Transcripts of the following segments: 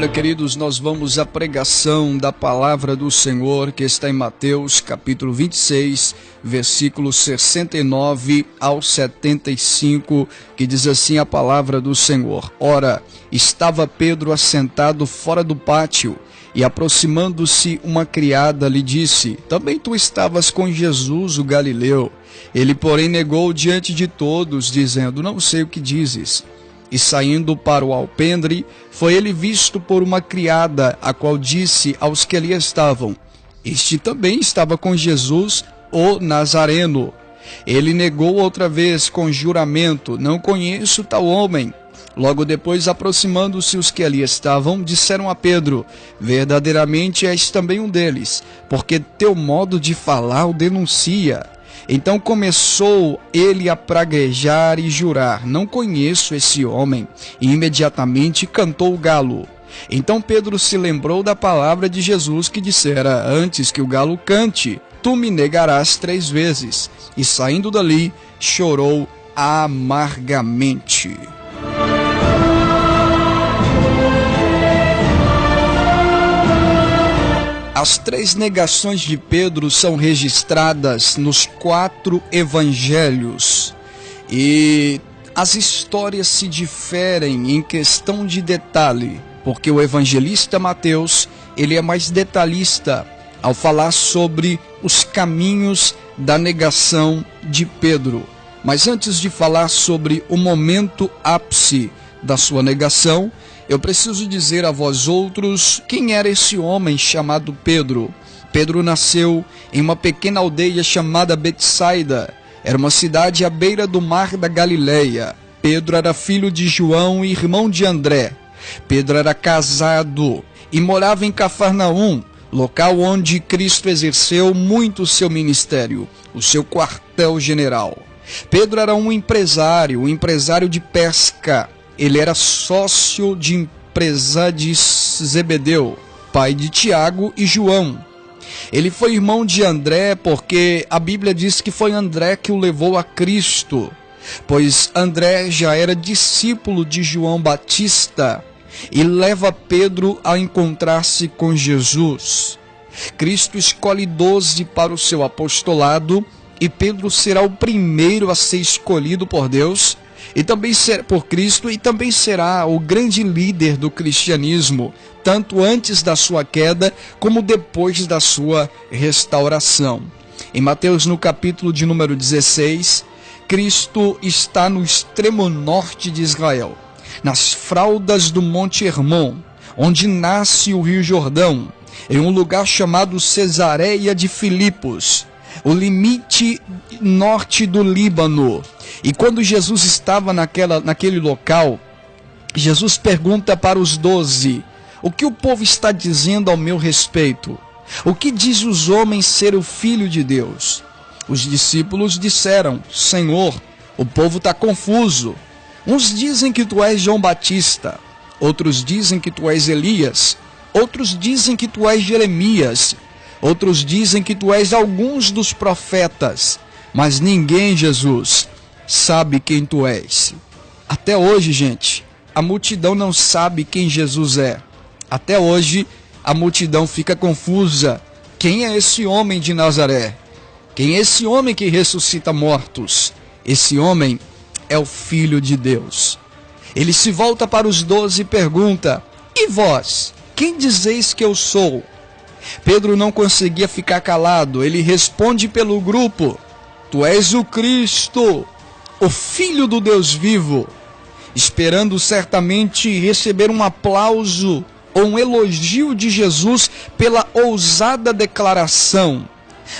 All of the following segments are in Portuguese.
Olha, queridos, nós vamos à pregação da palavra do Senhor, que está em Mateus, capítulo 26, versículos 69 ao 75, que diz assim a palavra do Senhor. Ora, estava Pedro assentado fora do pátio, e aproximando-se uma criada lhe disse: também tu estavas com Jesus, o Galileu. Ele, porém, negou diante de todos, dizendo: não sei o que dizes. E saindo para o alpendre, foi ele visto por uma criada, a qual disse aos que ali estavam: este também estava com Jesus, o Nazareno. Ele negou outra vez com juramento: não conheço tal homem. Logo depois, aproximando-se os que ali estavam, disseram a Pedro: verdadeiramente és também um deles, porque teu modo de falar o denuncia. Então começou ele a praguejar e jurar: não conheço esse homem. E imediatamente cantou o galo. Então Pedro se lembrou da palavra de Jesus que dissera: antes que o galo cante, tu me negarás 3 vezes. E saindo dali, chorou amargamente. As 3 negações de Pedro são registradas nos 4 evangelhos, e as histórias se diferem em questão de detalhe, porque o evangelista Mateus, ele é mais detalhista ao falar sobre os caminhos da negação de Pedro. Mas antes de falar sobre o momento ápice da sua negação, eu preciso dizer a vós outros quem era esse homem chamado Pedro. Pedro nasceu em uma pequena aldeia chamada Betsaida. Era uma cidade à beira do mar da Galileia. Pedro era filho de João e irmão de André. Pedro era casado e morava em Cafarnaum, local onde Cristo exerceu muito o seu ministério, o seu quartel-general. Pedro era um empresário de pesca. Ele era sócio de empresa de Zebedeu, pai de Tiago e João. Ele foi irmão de André, porque a Bíblia diz que foi André que o levou a Cristo, pois André já era discípulo de João Batista e leva Pedro a encontrar-se com Jesus. Cristo escolhe 12 para o seu apostolado, e Pedro será o primeiro a ser escolhido por Deus, e também será por Cristo, e também será o grande líder do cristianismo, tanto antes da sua queda, como depois da sua restauração. Em Mateus, no capítulo de número 16, Cristo está no extremo norte de Israel, nas fraldas do Monte Hermon, onde nasce o Rio Jordão, em um lugar chamado Cesareia de Filipos, o limite norte do Líbano. E quando Jesus estava naquele local, Jesus pergunta para os 12, o que o povo está dizendo ao meu respeito? O que diz os homens ser o Filho de Deus? Os discípulos disseram: Senhor, o povo está confuso. Uns dizem que tu és João Batista, outros dizem que tu és Elias, outros dizem que tu és Jeremias, outros dizem que tu és alguns dos profetas, mas ninguém, Jesus, sabe quem tu és. Até hoje, gente, a multidão não sabe quem Jesus é. Até hoje, a multidão fica confusa. Quem é esse homem de Nazaré? Quem é esse homem que ressuscita mortos? Esse homem é o Filho de Deus. Ele se volta para os 12 e pergunta: e vós, quem dizeis que eu sou? Pedro não conseguia ficar calado. Ele responde pelo grupo: tu és o Cristo, o Filho do Deus vivo, esperando certamente receber um aplauso ou um elogio de Jesus pela ousada declaração.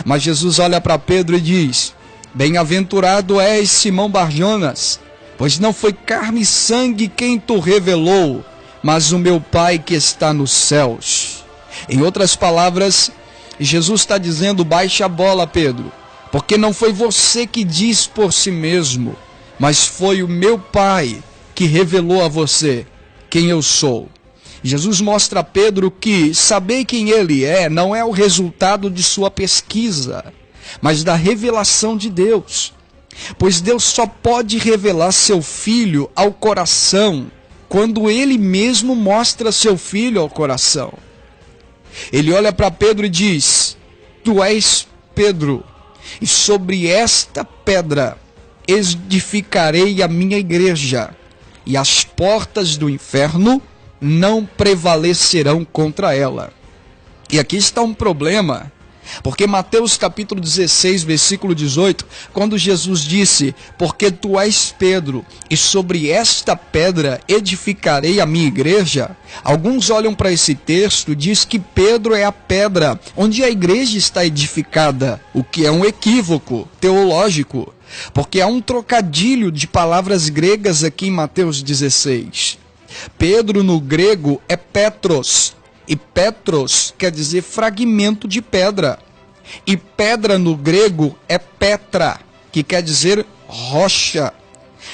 Mas Jesus olha para Pedro e diz: bem-aventurado és, Simão Barjonas, pois não foi carne e sangue quem tu revelou, mas o meu Pai que está nos céus. Em outras palavras, Jesus está dizendo: baixa a bola, Pedro, porque não foi você que diz por si mesmo, mas foi o meu Pai que revelou a você quem eu sou. Jesus mostra a Pedro que saber quem ele é não é o resultado de sua pesquisa, mas da revelação de Deus. Pois Deus só pode revelar seu Filho ao coração quando ele mesmo mostra seu filho ao coração. Ele olha para Pedro e diz: tu és Pedro, e sobre esta pedra edificarei a minha igreja, e as portas do inferno não prevalecerão contra ela. E aqui está um problema, porque Mateus capítulo 16, versículo 18, quando Jesus disse: porque tu és Pedro, e sobre esta pedra edificarei a minha igreja, alguns olham para esse texto e diz que Pedro é a pedra onde a igreja está edificada, o que é um equívoco teológico, porque há um trocadilho de palavras gregas aqui em Mateus 16. Pedro no grego é Petros, e Petros quer dizer fragmento de pedra. E pedra no grego é Petra, que quer dizer rocha.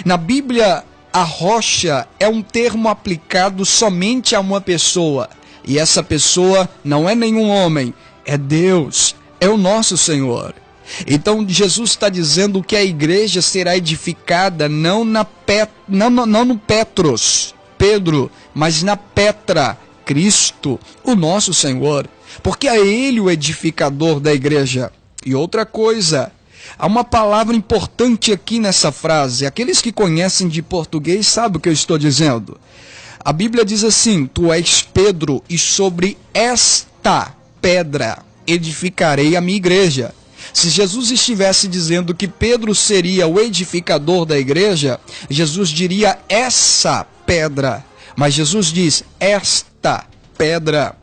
Na Bíblia, a rocha é um termo aplicado somente a uma pessoa. E essa pessoa não é nenhum homem, é Deus, é o nosso Senhor. Então Jesus está dizendo que a igreja será edificada não no Petros, Pedro, mas na Petra, Cristo, o nosso Senhor, porque é Ele o edificador da igreja. E outra coisa, há uma palavra importante aqui nessa frase. Aqueles que conhecem de português sabem o que eu estou dizendo. A Bíblia diz assim: tu és Pedro, e sobre esta pedra edificarei a minha igreja. Se Jesus estivesse dizendo que Pedro seria o edificador da igreja, Jesus diria essa pedra. Mas Jesus diz esta pedra.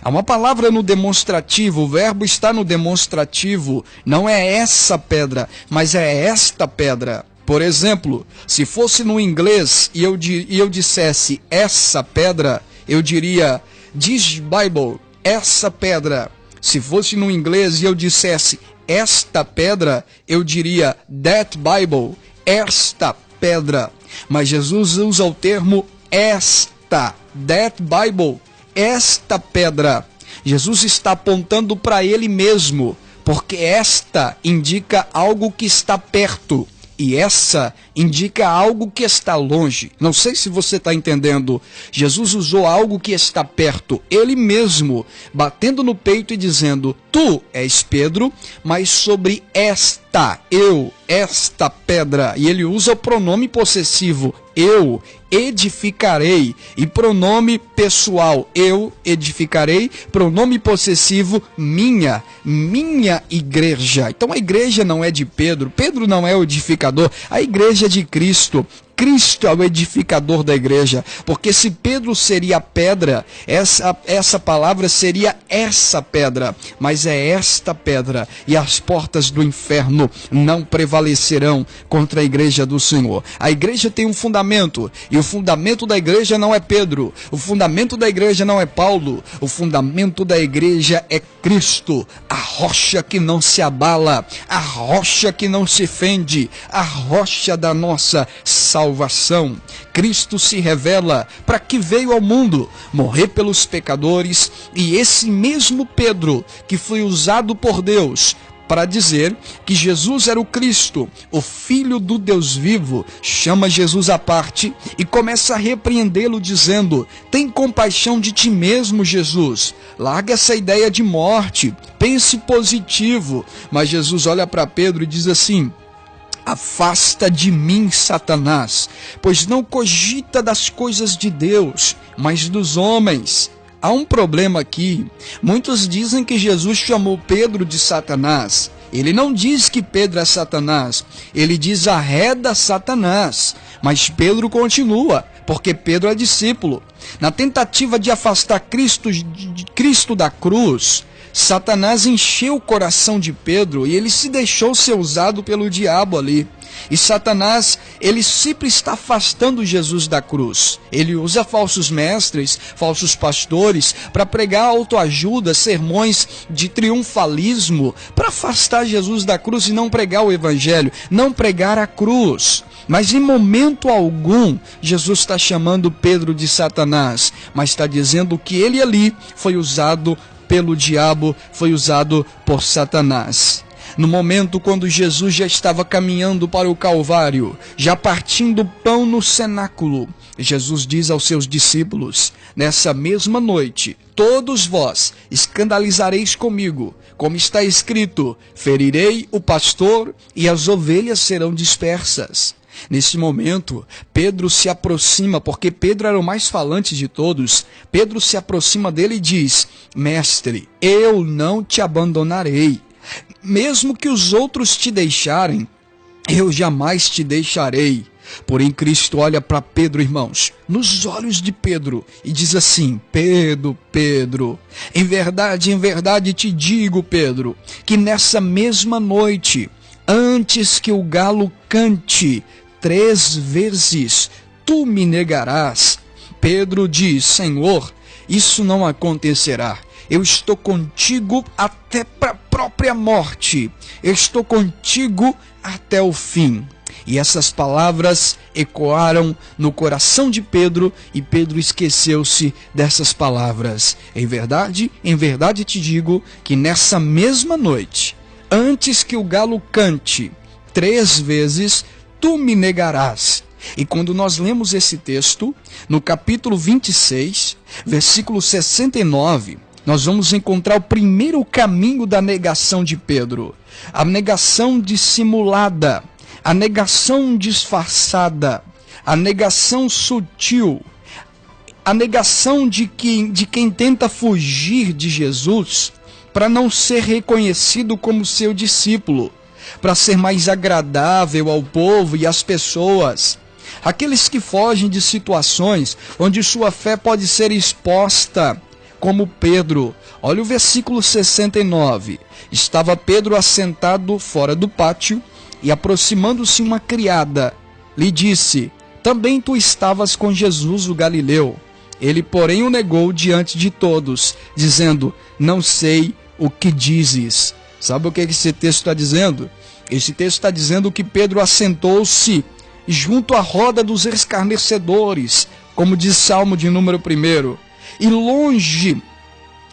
Há uma palavra no demonstrativo, o verbo está no demonstrativo. Não é essa pedra, mas é esta pedra. Por exemplo, se fosse no inglês e eu dissesse essa pedra, eu diria this Bible, essa pedra. Se fosse no inglês e eu dissesse esta pedra, eu diria that Bible, esta pedra. Mas Jesus usa o termo esta, that Bible, esta pedra. Jesus está apontando para ele mesmo, porque esta indica algo que está perto e essa indica algo que está longe. Não sei se você está entendendo. Jesus usou algo que está perto, ele mesmo, batendo no peito e dizendo: tu és Pedro, mas sobre esta pedra. E ele usa o pronome possessivo, eu edificarei, e pronome pessoal, eu edificarei, pronome possessivo, minha igreja. Então a igreja não é de Pedro, Pedro não é o edificador, a igreja é de Cristo. Cristo é o edificador da igreja, porque se Pedro seria a pedra, essa palavra seria essa pedra, mas é esta pedra, e as portas do inferno não prevalecerão contra a igreja do Senhor. A igreja tem um fundamento, e o fundamento da igreja não é Pedro, o fundamento da igreja não é Paulo, o fundamento da igreja é Cristo, a rocha que não se abala, a rocha que não se fende, a rocha da nossa salvação. Cristo se revela para que veio ao mundo morrer pelos pecadores, e esse mesmo Pedro que foi usado por Deus para dizer que Jesus era o Cristo, o Filho do Deus vivo, chama Jesus à parte e começa a repreendê-lo dizendo: tem compaixão de ti mesmo, Jesus, larga essa ideia de morte, pense positivo. Mas Jesus olha para Pedro e diz assim: afasta de mim, Satanás, pois não cogita das coisas de Deus, mas dos homens. Há um problema aqui. Muitos dizem que Jesus chamou Pedro de Satanás. Ele não diz que Pedro é Satanás, ele diz arreda Satanás. Mas Pedro continua, porque Pedro é discípulo. Na tentativa de afastar Cristo da cruz, Satanás encheu o coração de Pedro e ele se deixou ser usado pelo diabo ali. E Satanás, ele sempre está afastando Jesus da cruz. Ele usa falsos mestres, falsos pastores, para pregar autoajuda, sermões de triunfalismo, para afastar Jesus da cruz e não pregar o evangelho, não pregar a cruz. Mas em momento algum, Jesus está chamando Pedro de Satanás, mas está dizendo que ele ali foi usado pelo diabo, foi usado por Satanás. No momento quando Jesus já estava caminhando para o Calvário, já partindo o pão no cenáculo, Jesus diz aos seus discípulos: nessa mesma noite, todos vós escandalizareis comigo, como está escrito: ferirei o pastor e as ovelhas serão dispersas. Nesse momento, Pedro se aproxima, porque Pedro era o mais falante de todos. Pedro se aproxima dele e diz: mestre, eu não te abandonarei. Mesmo que os outros te deixarem, eu jamais te deixarei. Porém, Cristo olha para Pedro, irmãos, nos olhos de Pedro, e diz assim: Pedro, Pedro, em verdade te digo, Pedro, que nessa mesma noite, antes que o galo cante 3 vezes, tu me negarás. Pedro diz: Senhor, isso não acontecerá. Eu estou contigo até para a própria morte. Eu estou contigo até o fim. E essas palavras ecoaram no coração de Pedro, e Pedro esqueceu-se dessas palavras. Em verdade te digo que nessa mesma noite, antes que o galo cante 3 vezes, tu me negarás. E quando nós lemos esse texto, no capítulo 26, versículo 69, nós vamos encontrar o primeiro caminho da negação de Pedro. A negação dissimulada, a negação disfarçada, a negação sutil, a negação de quem tenta fugir de Jesus para não ser reconhecido como seu discípulo, para ser mais agradável ao povo e às pessoas. Aqueles que fogem de situações onde sua fé pode ser exposta, como Pedro. Olha o versículo 69. Estava Pedro assentado fora do pátio, e aproximando-se uma criada, lhe disse: também tu estavas com Jesus o Galileu. Ele, porém, o negou diante de todos, dizendo: não sei o que dizes. Sabe o que esse texto está dizendo? Esse texto está dizendo que Pedro assentou-se junto à roda dos escarnecedores, como diz Salmo de número 1. E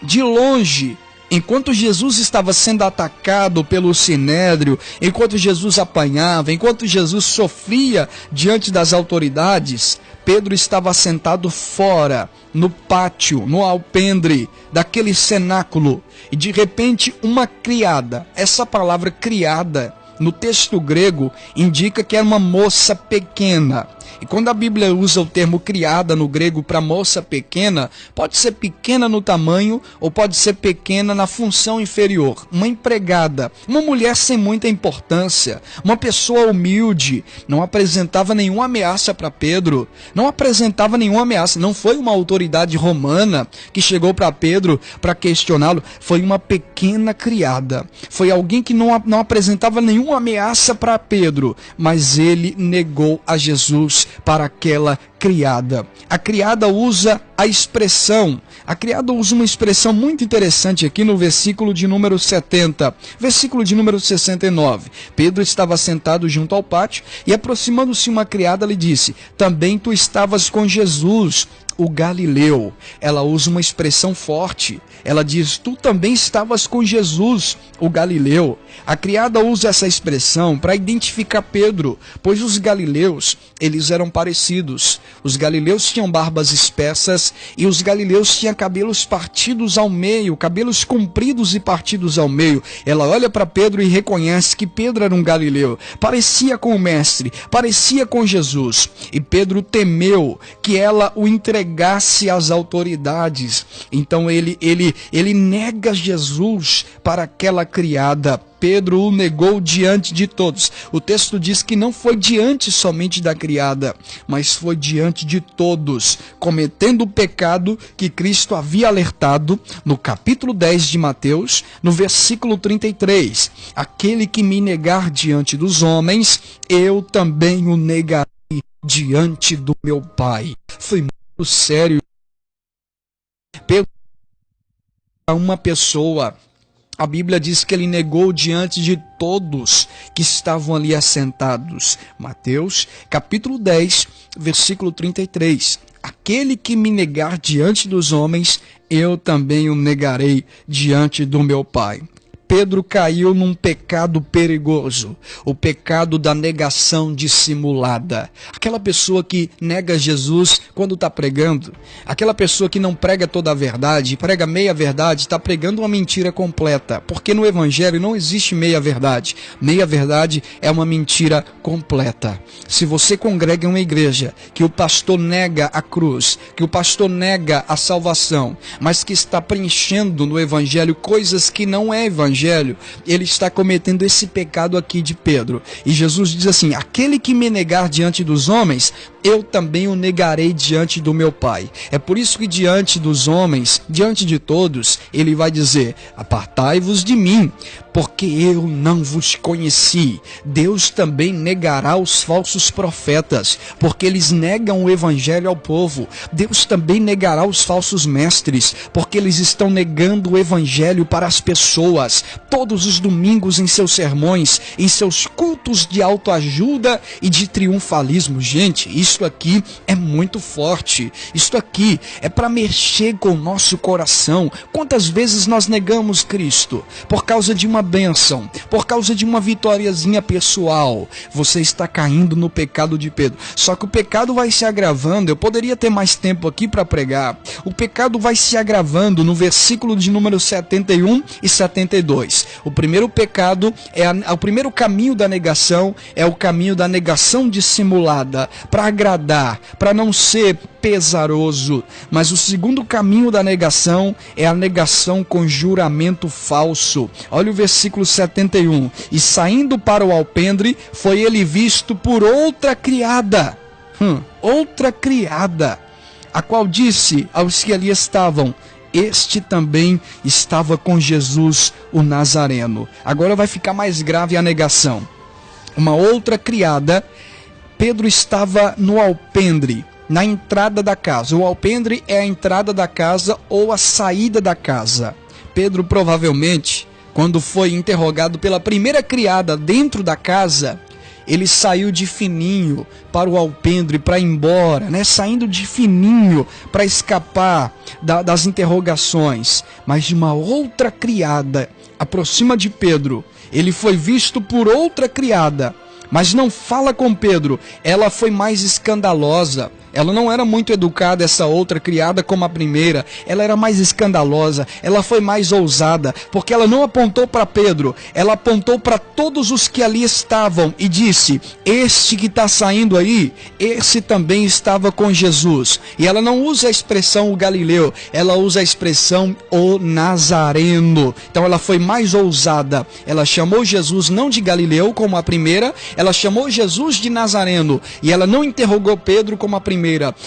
de longe, enquanto Jesus estava sendo atacado pelo sinédrio, enquanto Jesus apanhava, enquanto Jesus sofria diante das autoridades, Pedro estava sentado fora, no pátio, no alpendre daquele cenáculo. E de repente uma criada, essa palavra criada, no texto grego, indica que era uma moça pequena. E quando a Bíblia usa o termo criada no grego para moça pequena, pode ser pequena no tamanho ou pode ser pequena na função inferior. Uma empregada, uma mulher sem muita importância, uma pessoa humilde, não apresentava nenhuma ameaça para Pedro, não apresentava nenhuma ameaça. Não foi uma autoridade romana que chegou para Pedro para questioná-lo, foi uma pequena criada. Foi alguém que não apresentava nenhuma ameaça para Pedro, mas ele negou a Jesus para aquela criada. A criada usa uma expressão muito interessante aqui no versículo de número 70. Versículo de número 69. Pedro estava sentado junto ao pátio e, aproximando-se uma criada, lhe disse: também tu estavas com Jesus o Galileu. Ela usa uma expressão forte. Ela diz: tu também estavas com Jesus o Galileu. A criada usa essa expressão para identificar Pedro, pois os galileus, eles eram parecidos. Os galileus tinham barbas espessas e os galileus tinham cabelos partidos ao meio, cabelos compridos e partidos ao meio. Ela olha para Pedro e reconhece que Pedro era um galileu. Parecia com o mestre, parecia com Jesus. E Pedro temeu que ela o entregasse às autoridades. Então ele nega Jesus para aquela criada. Pedro o negou diante de todos. O texto diz que não foi diante somente da criada, mas foi diante de todos, cometendo o pecado que Cristo havia alertado no capítulo 10 de Mateus, no versículo 33. Aquele que me negar diante dos homens, eu também o negarei diante do meu Pai. Foi muito sério. Pedro, uma pessoa, a Bíblia diz que ele negou diante de todos que estavam ali assentados. Mateus, capítulo 10, versículo 33. Aquele que me negar diante dos homens, eu também o negarei diante do meu Pai. Pedro caiu num pecado perigoso, o pecado da negação dissimulada. Aquela pessoa que nega Jesus quando está pregando, aquela pessoa que não prega toda a verdade, prega meia verdade, está pregando uma mentira completa, porque no Evangelho não existe meia verdade. Meia verdade é uma mentira completa. Se você congrega em uma igreja que o pastor nega a cruz, que o pastor nega a salvação, mas que está preenchendo no Evangelho coisas que não é Evangelho, ele está cometendo esse pecado aqui de Pedro. E Jesus diz assim: aquele que me negar diante dos homens, eu também o negarei diante do meu Pai. É por isso que diante dos homens, diante de todos, ele vai dizer: apartai-vos de mim, porque eu não vos conheci. Deus também negará os falsos profetas, porque eles negam o evangelho ao povo. Deus também negará os falsos mestres, porque eles estão negando o evangelho para as pessoas. Todos os domingos em seus sermões, em seus cultos de autoajuda e de triunfalismo. Gente, isso aqui é muito forte. Isso aqui é para mexer com o nosso coração. Quantas vezes nós negamos Cristo por causa de uma bênção, por causa de uma vitóriazinha pessoal? Você está caindo no pecado de Pedro. Só que o pecado vai se agravando. Eu poderia ter mais tempo aqui para pregar. O pecado vai se agravando no versículo de número 71 e 72. O primeiro pecado o primeiro caminho da negação é o caminho da negação dissimulada, para agradar, para não ser pesaroso. Mas o segundo caminho da negação é a negação com juramento falso. Olha o versículo 71. E saindo para o alpendre, foi ele visto por outra criada. Outra criada, a qual disse aos que ali estavam: este também estava com Jesus, o Nazareno. Agora vai ficar mais grave a negação. Uma outra criada, Pedro estava no alpendre, na entrada da casa. O alpendre é a entrada da casa ou a saída da casa. Pedro provavelmente, quando foi interrogado pela primeira criada dentro da casa, ele saiu de fininho para o alpendre, para ir embora, saindo de fininho para escapar das interrogações. Mas de uma outra criada aproxima de Pedro. Ele foi visto por outra criada, mas não fala com Pedro. Ela foi mais escandalosa. Ela não era muito educada, essa outra criada, como a primeira. Ela era mais escandalosa, ela foi mais ousada, porque ela não apontou para Pedro, ela apontou para todos os que ali estavam e disse: este que está saindo aí, esse também estava com Jesus. E ela não usa a expressão o Galileu, ela usa a expressão o Nazareno. Então ela foi mais ousada, ela chamou Jesus não de Galileu como a primeira, ela chamou Jesus de Nazareno. E ela não interrogou Pedro como a primeira,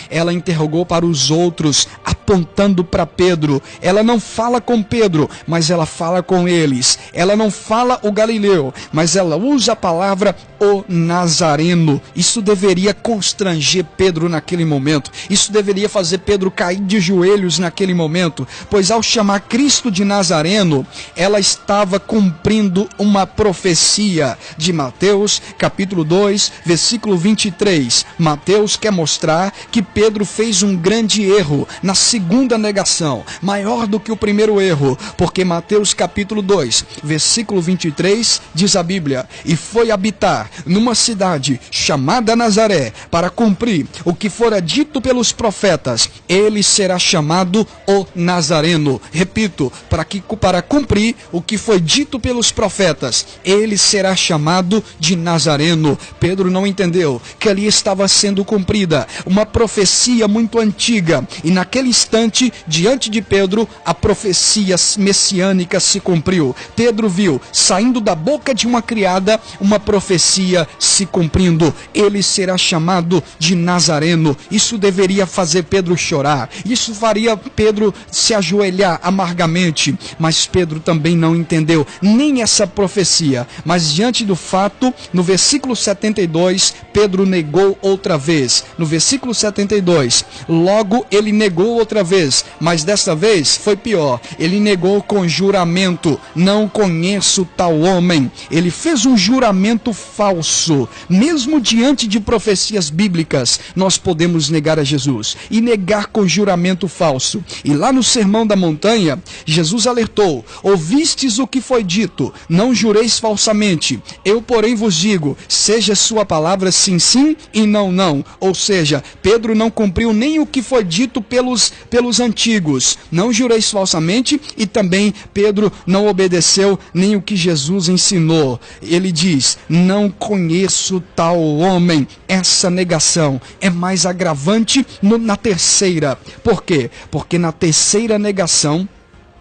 ela interrogou para os outros, apontando para Pedro. Ela não fala com Pedro, mas ela fala com eles. Ela não fala o Galileu, mas ela usa a palavra o Nazareno. Isso deveria constranger Pedro naquele momento. Isso deveria fazer Pedro cair de joelhos naquele momento, pois ao chamar Cristo de Nazareno, ela estava cumprindo uma profecia de Mateus, capítulo 2, versículo 23. Mateus quer mostrar que Pedro fez um grande erro na segunda negação, maior do que o primeiro erro, porque Mateus capítulo 2, versículo 23, diz a Bíblia: e foi habitar numa cidade chamada Nazaré, para cumprir o que fora dito pelos profetas, ele será chamado o Nazareno. Repito, para cumprir o que foi dito pelos profetas, ele será chamado de Nazareno. Pedro não entendeu que ali estava sendo cumprida uma profecia muito antiga, e naquele instante, diante de Pedro, a profecia messiânica se cumpriu. Pedro viu, saindo da boca de uma criada, uma profecia se cumprindo: ele será chamado de Nazareno. Isso deveria fazer Pedro chorar, isso faria Pedro se ajoelhar amargamente, mas Pedro também não entendeu nem essa profecia. Mas diante do fato, no versículo 72, Pedro negou outra vez. No versículo 72, logo ele negou outra outra vez, mas desta vez foi pior. Ele negou com juramento: não conheço tal homem. Ele fez um juramento falso. Mesmo diante de profecias bíblicas, nós podemos negar a Jesus e negar com juramento falso. E lá no Sermão da Montanha, Jesus alertou: ouvistes o que foi dito, não jureis falsamente. Eu, porém, vos digo, seja sua palavra sim, sim e não, não. Ou seja, Pedro não cumpriu nem o que foi dito pelos antigos. Não jureis falsamente, e também Pedro não obedeceu nem o que Jesus ensinou. Ele diz: não conheço tal homem. Essa negação é mais agravante na terceira. Por quê? Porque na terceira negação,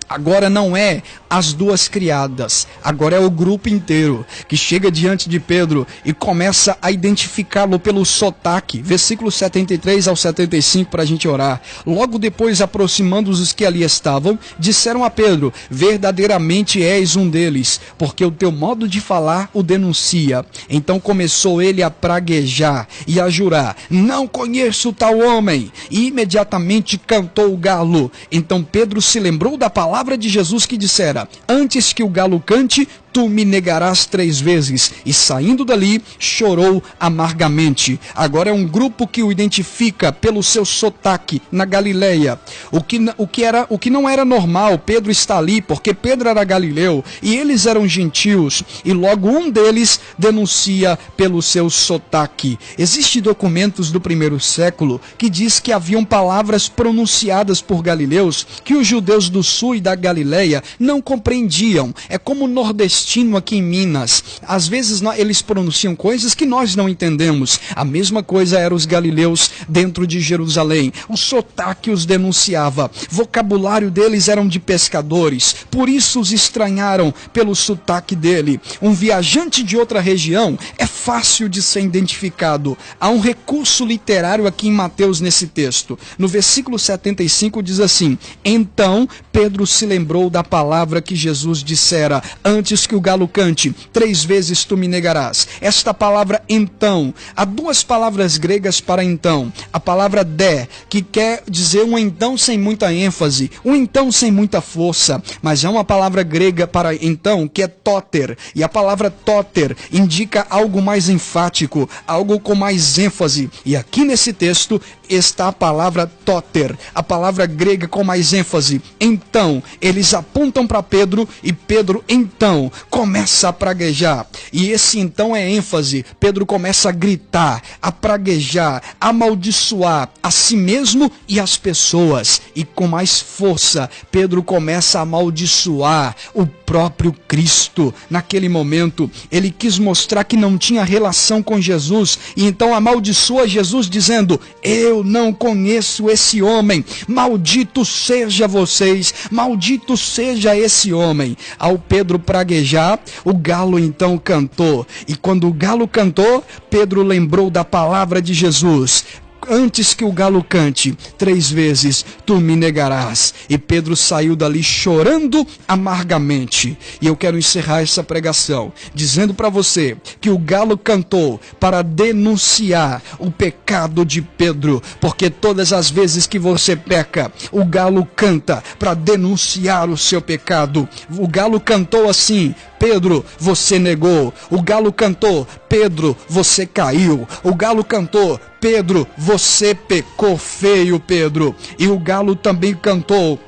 agora não é as duas criadas, agora é o grupo inteiro que chega diante de Pedro e começa a identificá-lo pelo sotaque. Versículos 73 ao 75 para a gente orar. Logo depois, aproximando-os os que ali estavam, disseram a Pedro: verdadeiramente és um deles, porque o teu modo de falar o denuncia. Então começou ele a praguejar e a jurar: não conheço tal homem. E imediatamente cantou o galo. Então Pedro se lembrou da palavra de Jesus que dissera: antes que o galo cante, tu me negarás 3 vezes. E saindo dali, chorou amargamente. Agora é um grupo que o identifica pelo seu sotaque na Galileia. O que não era normal. Pedro está ali porque Pedro era galileu e eles eram gentios. E logo um deles denuncia pelo seu sotaque. Existem documentos do primeiro século que diz que haviam palavras pronunciadas por galileus que os judeus do sul e da Galileia não compreendiam. É como o nordestino aqui em Minas. Às vezes eles pronunciam coisas que nós não entendemos. A mesma coisa eram os galileus dentro de Jerusalém. O sotaque os denunciava. Vocabulário deles eram de pescadores. Por isso os estranharam pelo sotaque dele. Um viajante de outra região é fácil de ser identificado. Há um recurso literário aqui em Mateus nesse texto. No versículo 75 diz assim: então Pedro se lembrou da palavra que Jesus dissera: antes que o galo cante, 3 vezes tu me negarás. Esta palavra então, há 2 palavras gregas para então. A palavra de, que quer dizer um então sem muita ênfase, um então sem muita força, mas é uma palavra grega para então que é toter, e a palavra toter indica algo mais enfático, algo com mais ênfase, e aqui nesse texto está a palavra toter, a palavra grega com mais ênfase. Então, eles apontam para Pedro e Pedro então começa a praguejar. E esse então é ênfase. Pedro começa a gritar, a praguejar, a amaldiçoar a si mesmo e as pessoas. E com mais força, Pedro começa a amaldiçoar o próprio Cristo. Naquele momento, ele quis mostrar que não tinha relação com Jesus e então amaldiçoa Jesus dizendo: eu não conheço esse homem, maldito seja vocês, maldito seja esse homem. Ao Pedro praguejar, o galo então cantou, e quando o galo cantou, Pedro lembrou da palavra de Jesus: antes que o galo cante, 3 vezes tu me negarás. E Pedro saiu dali chorando amargamente. E eu quero encerrar essa pregação dizendo para você que o galo cantou para denunciar o pecado de Pedro, porque todas as vezes que você peca, o galo canta para denunciar o seu pecado. O galo cantou assim: Pedro, você negou. O galo cantou: Pedro, você caiu. O galo cantou: Pedro, você pecou feio, Pedro. E o galo também cantou.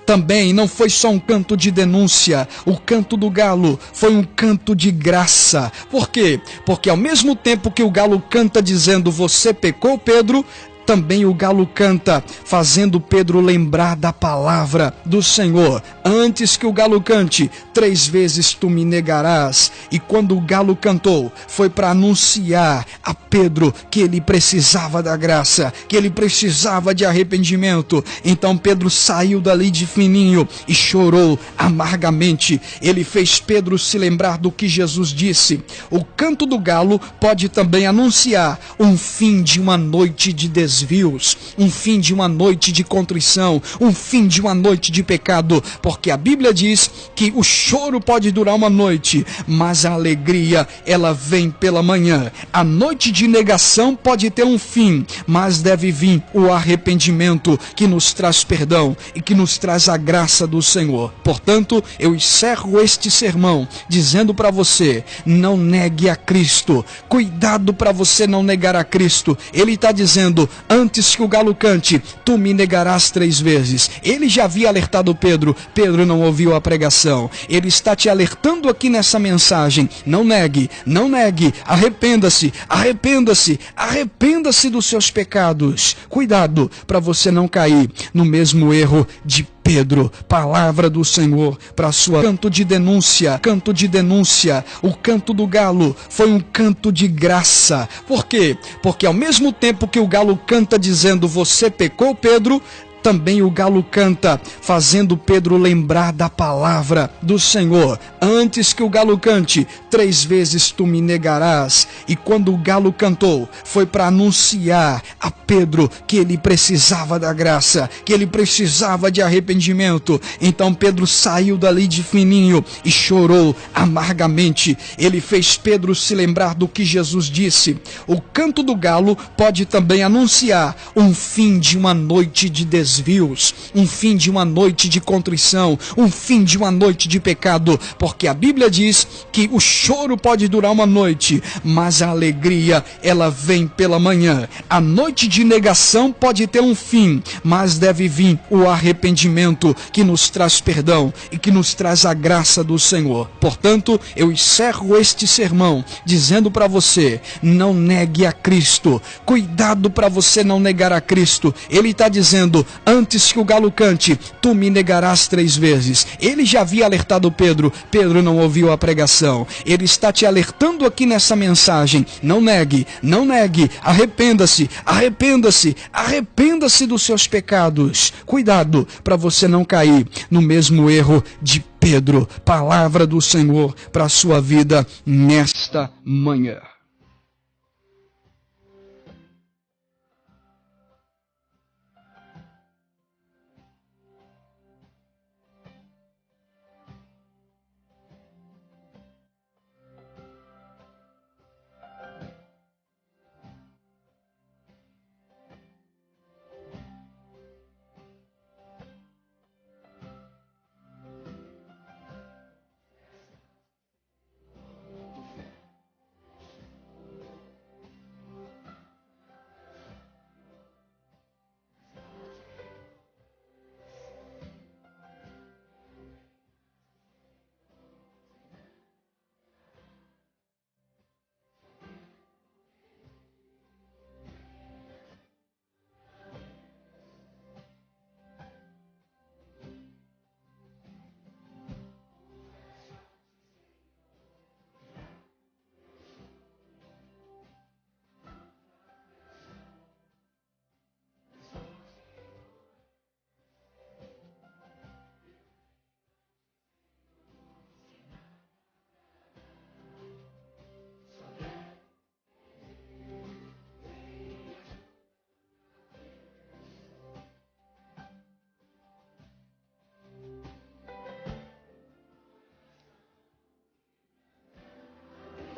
Também não foi só um canto de denúncia. O canto do galo foi um canto de graça. Por quê? Porque ao mesmo tempo que o galo canta dizendo: você pecou, Pedro, também o galo canta fazendo Pedro lembrar da palavra do Senhor: antes que o galo cante, 3 vezes tu me negarás. E quando o galo cantou, foi para anunciar a Pedro que ele precisava da graça, que ele precisava de arrependimento. Então Pedro saiu dali de fininho e chorou amargamente. Ele fez Pedro se lembrar do que Jesus disse. O canto do galo pode também anunciar um fim de uma noite de desvios, um fim de uma noite de contrição, um fim de uma noite de pecado, porque a Bíblia diz que o choro pode durar uma noite, mas mas a alegria, ela vem pela manhã. A noite de negação pode ter um fim, mas deve vir o arrependimento que nos traz perdão e que nos traz a graça do Senhor. Portanto, eu encerro este sermão dizendo para você, não negue a Cristo. Cuidado para você não negar a Cristo. Ele está dizendo, antes que o galo cante, tu me negarás 3 vezes. Ele já havia alertado Pedro. Pedro não ouviu a pregação. Ele está te alertando aqui nessa mensagem. Não negue, não negue. Arrependa-se, arrependa-se, arrependa-se dos seus pecados. Cuidado para você não cair no mesmo erro de Pedro. Palavra do Senhor para a sua canto de denúncia, canto de denúncia. O canto do galo foi um canto de graça. Por quê? Porque ao mesmo tempo que o galo canta dizendo você pecou, Pedro, também o galo canta, fazendo Pedro lembrar da palavra do Senhor. Antes que o galo cante, 3 vezes tu me negarás. E quando o galo cantou, foi para anunciar a Pedro que ele precisava da graça, que ele precisava de arrependimento. Então Pedro saiu dali de fininho e chorou amargamente. Ele fez Pedro se lembrar do que Jesus disse. O canto do galo pode também anunciar um fim de uma noite de desvios, um fim de uma noite de contrição, um fim de uma noite de pecado, porque a Bíblia diz que o choro pode durar uma noite, mas a alegria, ela vem pela manhã. A noite de negação pode ter um fim, mas deve vir o arrependimento que nos traz perdão e que nos traz a graça do Senhor. Portanto, eu encerro este sermão dizendo para você, não negue a Cristo. Cuidado para você não negar a Cristo. Ele está dizendo, antes que o galo cante, tu me negarás 3 vezes. Ele já havia alertado Pedro. Pedro não ouviu a pregação. Ele está te alertando aqui nessa mensagem. Não negue, não negue. Arrependa-se, arrependa-se, arrependa-se dos seus pecados. Cuidado para você não cair no mesmo erro de Pedro. Palavra do Senhor para a sua vida nesta manhã.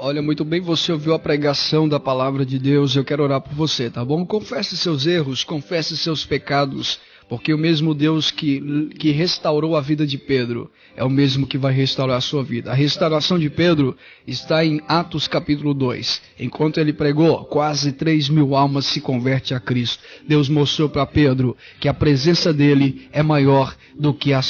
Olha, muito bem, você ouviu a pregação da palavra de Deus, eu quero orar por você, tá bom? Confesse seus erros, confesse seus pecados, porque o mesmo Deus que restaurou a vida de Pedro é o mesmo que vai restaurar a sua vida. A restauração de Pedro está em Atos capítulo 2. Enquanto ele pregou, quase 3.000 almas se convertem a Cristo. Deus mostrou para Pedro que a presença dele é maior do que a